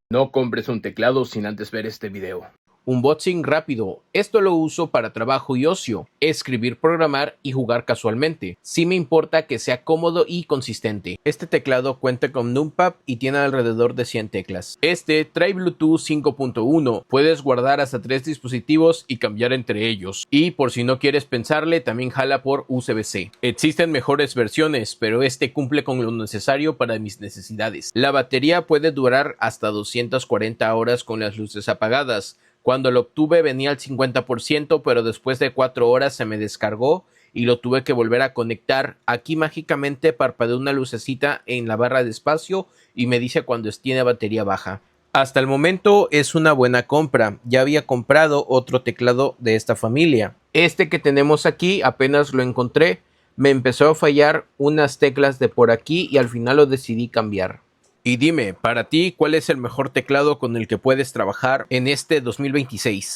No compres un teclado sin antes ver este video. Unboxing rápido. Esto lo uso para trabajo y ocio, escribir, programar y jugar casualmente. Sí me importa que sea cómodo y consistente. Este teclado cuenta con numpad y tiene alrededor de 100 teclas. Este trae Bluetooth 5.1. Puedes guardar hasta 3 dispositivos y cambiar entre ellos. Y por si no quieres pensarle, también jala por USB-C. Existen mejores versiones, pero este cumple con lo necesario para mis necesidades. La batería puede durar hasta 240 horas con las luces apagadas. Cuando lo obtuve venía al 50%, pero después de 4 horas se me descargó y lo tuve que volver a conectar. Aquí mágicamente parpadeó una lucecita en la barra de espacio y me dice cuando tiene batería baja. Hasta el momento es una buena compra. Ya había comprado otro teclado de esta familia. Este que tenemos aquí apenas lo encontré. Me empezó a fallar unas teclas de por aquí y al final lo decidí cambiar. Y dime, para ti, ¿cuál es el mejor teclado con el que puedes trabajar en este 2026?